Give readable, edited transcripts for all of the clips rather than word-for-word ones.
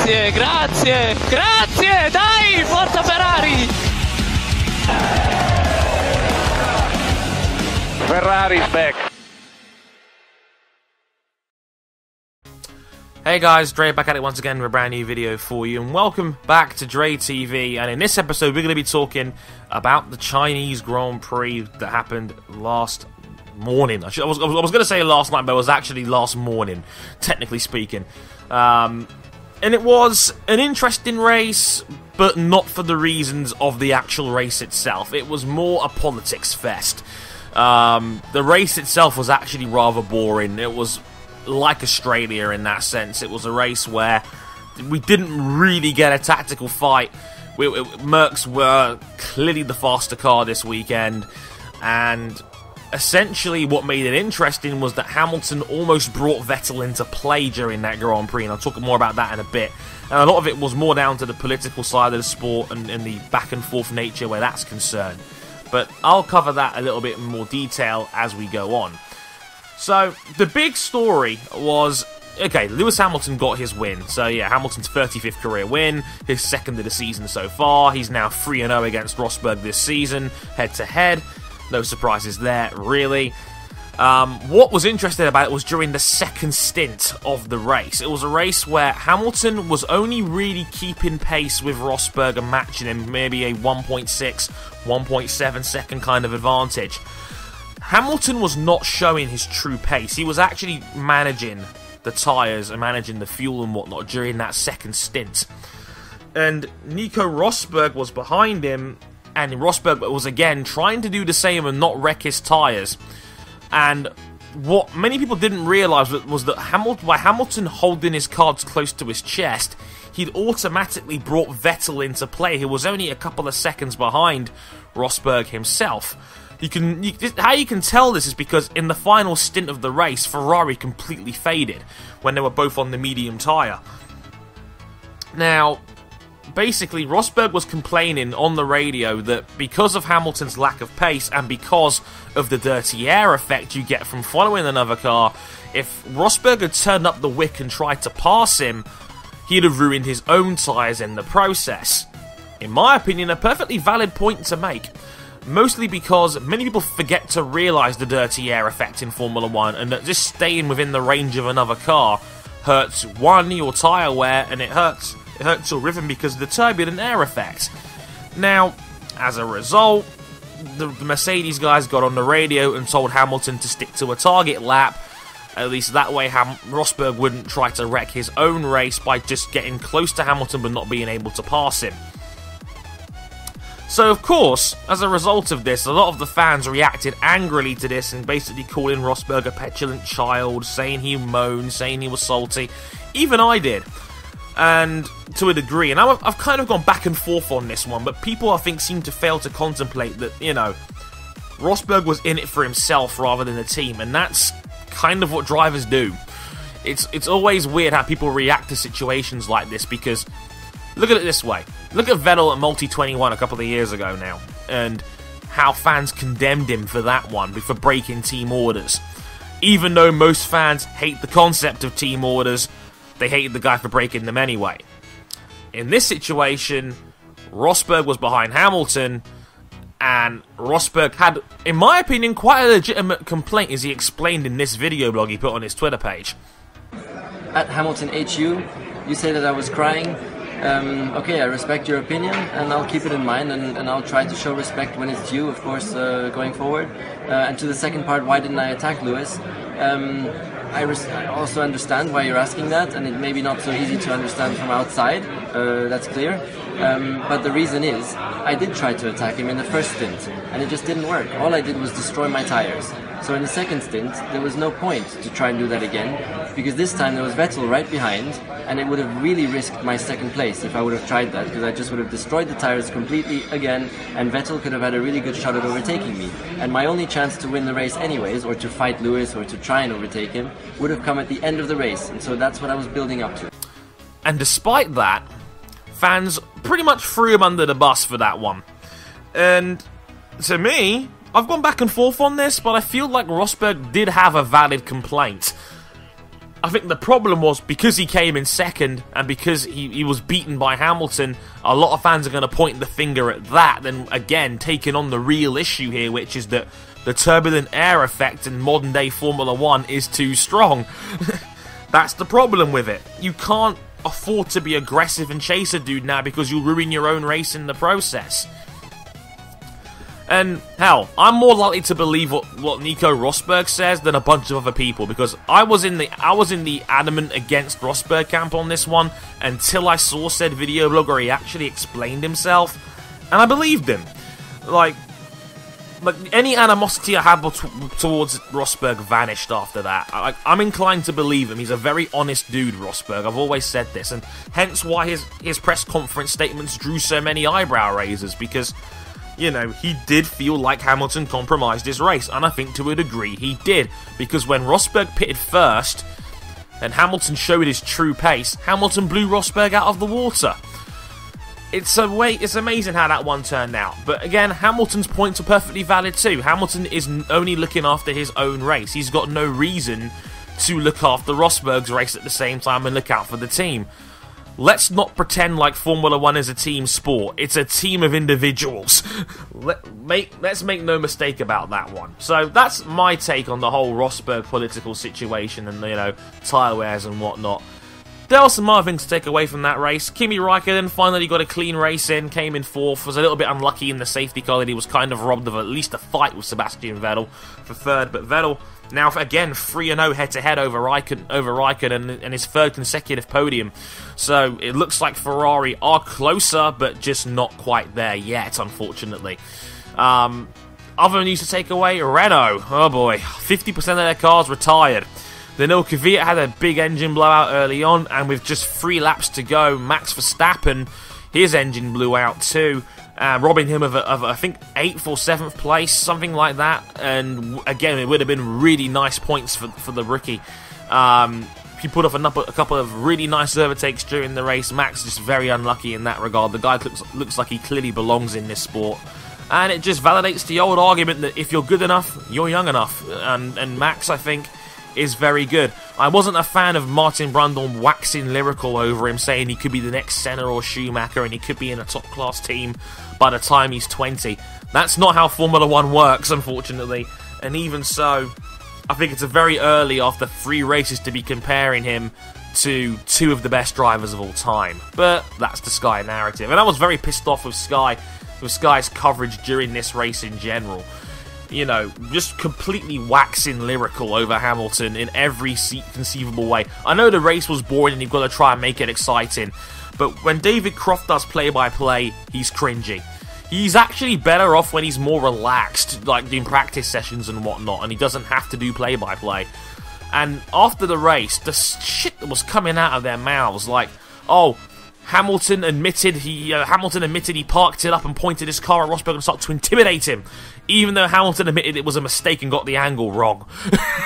Grazie, grazie, grazie, dai, forza Ferrari! Ferrari's back. Hey guys, Dre back at it once again with a brand new video for you, and welcome back to Dre TV. And in this episode, we're going to be talking about the Chinese Grand Prix that happened last morning. I was going to say last night, but it was actually last morning, technically speaking. And it was an interesting race, but not for the reasons of the actual race itself. It was more a politics fest. The race itself was actually rather boring. It was like Australia in that sense. It was a race where we didn't really get a tactical fight. Mercs were clearly the faster car this weekend, and essentially what made it interesting was that Hamilton almost brought Vettel into play during that Grand Prix, and I'll talk more about that in a bit. And a lot of it was more down to the political side of the sport and the back and forth nature where that's concerned. But I'll cover that a little bit in more detail as we go on. So, the big story was, okay, Lewis Hamilton got his win. So, yeah, Hamilton's 35th career win, his second of the season so far. He's now 3-0 against Rosberg this season, head-to-head. No surprises there, really. What was interesting about it was during the second stint of the race. It was a race where Hamilton was only really keeping pace with Rosberg and matching him, maybe a 1.6, 1.7 second kind of advantage. Hamilton was not showing his true pace. He was actually managing the tyres and managing the fuel and whatnot during that second stint. And Nico Rosberg was behind him, and Rosberg was again trying to do the same and not wreck his tyres. And what many people didn't realise was that by Hamilton holding his cards close to his chest, he'd automatically brought Vettel into play, who was only a couple of seconds behind Rosberg himself. How you can tell this is because in the final stint of the race, Ferrari completely faded when they were both on the medium tyre. Now, basically, Rosberg was complaining on the radio that because of Hamilton's lack of pace and because of the dirty air effect you get from following another car, if Rosberg had turned up the wick and tried to pass him, he'd have ruined his own tyres in the process. In my opinion, a perfectly valid point to make. Mostly because many people forget to realise the dirty air effect in Formula 1, and that just staying within the range of another car hurts, one, your tyre wear, and it hurts your rhythm because of the turbulent air effect. Now, as a result, the Mercedes guys got on the radio and told Hamilton to stick to a target lap. At least that way Rosberg wouldn't try to wreck his own race by just getting close to Hamilton but not being able to pass him. So, of course, as a result of this, a lot of the fans reacted angrily to this and basically calling Rosberg a petulant child, saying he moaned, saying he was salty. Even I did. And to a degree. And I've kind of gone back and forth on this one, but people, I think, seem to fail to contemplate that, you know, Rosberg was in it for himself rather than the team, and that's kind of what drivers do. It's always weird how people react to situations like this, because look at it this way. Look at Vettel at Multi-21 a couple of years ago now, and how fans condemned him for that one, for breaking team orders. Even though most fans hate the concept of team orders, they hated the guy for breaking them anyway. In this situation, Rosberg was behind Hamilton, and Rosberg had, in my opinion, quite a legitimate complaint, as he explained in this video blog he put on his Twitter page. At Hamilton HU, you say that I was crying. Okay, I respect your opinion, and I'll keep it in mind, and I'll try to show respect when it's due, of course, going forward. And to the second part, why didn't I attack Lewis? I also understand why you're asking that, and it may be not so easy to understand from outside, that's clear. But the reason is, I did try to attack him in the first stint, and it just didn't work. All I did was destroy my tires. So in the second stint, there was no point to try and do that again, because this time there was Vettel right behind, and it would have really risked my second place if I would have tried that, because I just would have destroyed the tires completely again, and Vettel could have had a really good shot at overtaking me. And my only chance to win the race anyways, or to fight Lewis, or to try and overtake him, would have come at the end of the race, and so that's what I was building up to. And despite that, fans pretty much threw him under the bus for that one. And to me, I've gone back and forth on this, but I feel like Rosberg did have a valid complaint. I think the problem was because he came in second and because he was beaten by Hamilton, a lot of fans are going to point the finger at that, then again taking on the real issue here, which is that the turbulent air effect in modern day Formula 1 is too strong. That's the problem with it. You can't afford to be aggressive and chase a dude now because you'll ruin your own race in the process. And hell, I'm more likely to believe what Nico Rosberg says than a bunch of other people, because I was in the adamant against Rosberg camp on this one until I saw said video blog where he actually explained himself, and I believed him. Like any animosity I had towards Rosberg vanished after that. I'm inclined to believe him. He's a very honest dude, Rosberg. I've always said this, and hence why his press conference statements drew so many eyebrow raisers, because, you know, he did feel like Hamilton compromised his race, and I think to a degree he did, because when Rosberg pitted first and Hamilton showed his true pace, Hamilton blew Rosberg out of the water. It's amazing how that one turned out. But again, Hamilton's points are perfectly valid too. Hamilton is only looking after his own race. He's got no reason to look after Rosberg's race at the same time and look out for the team. Let's not pretend like Formula 1 is a team sport. It's a team of individuals. Let's make no mistake about that one. So that's my take on the whole Rosberg political situation and, you know, tyre wears and whatnot. There are some other things to take away from that race. Kimi Räikkönen finally got a clean race in, came in 4th, was a little bit unlucky in the safety car that he was kind of robbed of at least a fight with Sebastian Vettel for 3rd, but Vettel now again 3-0 head-to-head over Räikkönen and his 3rd consecutive podium. So it looks like Ferrari are closer, but just not quite there yet, unfortunately. Other news to take away, Renault, oh boy, 50% of their cars retired. The Kvyat had a big engine blowout early on, and with just 3 laps to go, Max Verstappen, his engine blew out too, robbing him of I think 8th or 7th place, something like that. And again, it would have been really nice points for the rookie. He put off a couple of really nice overtakes during the race. Max just very unlucky in that regard. The guy looks like he clearly belongs in this sport. And it just validates the old argument that if you're good enough, you're young enough. And Max, I think, is very good. I wasn't a fan of Martin Brundle waxing lyrical over him, saying he could be the next Senna or Schumacher and he could be in a top-class team by the time he's 20. That's not how Formula 1 works, unfortunately. And even so, I think it's a very early after 3 races to be comparing him to 2 of the best drivers of all time. But that's the Sky narrative. And I was very pissed off with Sky's coverage during this race in general. You know, just completely waxing lyrical over Hamilton in every conceivable way. I know the race was boring and you've got to try and make it exciting, but when David Croft does play-by-play, he's cringy. He's actually better off when he's more relaxed, like doing practice sessions and whatnot, and he doesn't have to do play-by-play. And after the race, the shit that was coming out of their mouths, like, oh, Hamilton admitted he parked it up and pointed his car at Rosberg and started to intimidate him, even though Hamilton admitted it was a mistake and got the angle wrong.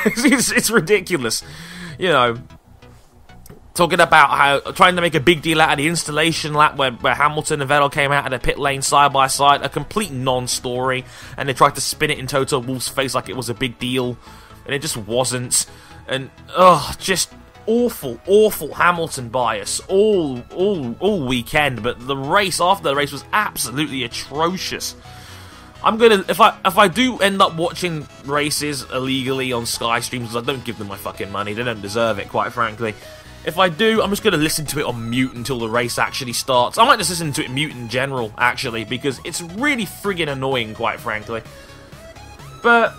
it's ridiculous, you know. Talking about how trying to make a big deal out of the installation lap where Hamilton and Vettel came out of the pit lane side by side, a complete non-story, and they tried to spin it in Toto Wolff's face like it was a big deal, and it just wasn't. And just awful Hamilton bias all weekend, but the race after the race was absolutely atrocious. I'm gonna if I do end up watching races illegally on Sky streams, because I don't give them my fucking money, they don't deserve it, quite frankly. If I do, I'm just gonna listen to it on mute until the race actually starts. I might just listen to it mute in general, actually, because it's really friggin' annoying, quite frankly. But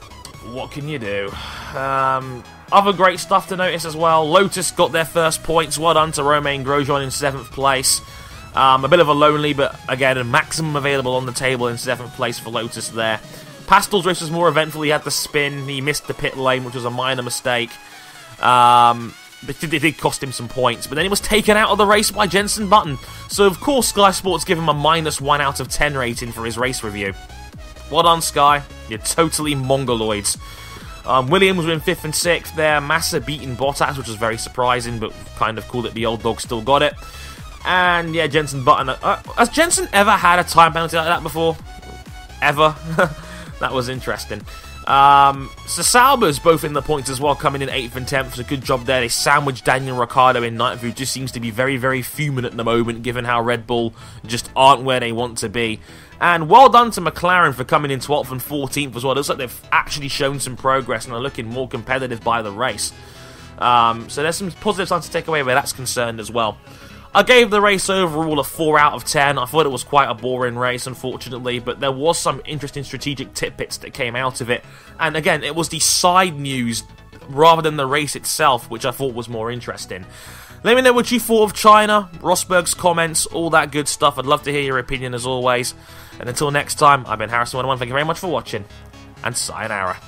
what can you do? Other great stuff to notice as well. Lotus got their first points. Well done to Romain Grosjean in 7th place. A bit of a lonely, but again, a maximum available on the table in 7th place for Lotus there. Pastel's race was more eventful. He had the spin. He missed the pit lane, which was a minor mistake. It did cost him some points. But then he was taken out of the race by Jenson Button. So, of course, Sky Sports give him a -1 out of 10 rating for his race review. Well done, Sky. You're totally mongoloids. Williams were in 5th and 6th there. Massa beating Bottas, which was very surprising, but kind of cool that the old dog still got it. And yeah, Jenson Button. Has Jenson ever had a time penalty like that before? Ever? That was interesting. So Sauber's both in the points as well, coming in 8th and 10th. So good job there. They sandwiched Daniel Ricciardo in 9th, who just seems to be very, very fuming at the moment, given how Red Bull just aren't where they want to be. And well done to McLaren for coming in 12th and 14th as well. It looks like they've actually shown some progress and are looking more competitive by the race. So there's some positive signs to take away where that's concerned as well. I gave the race overall a 4 out of 10. I thought it was quite a boring race, unfortunately, but there was some interesting strategic tidbits that came out of it. And again, it was the side news rather than the race itself, which I thought was more interesting. Let me know what you thought of China, Rosberg's comments, all that good stuff. I'd love to hear your opinion as always. And until next time, I've been Harrison101. Thank you very much for watching, and sayonara.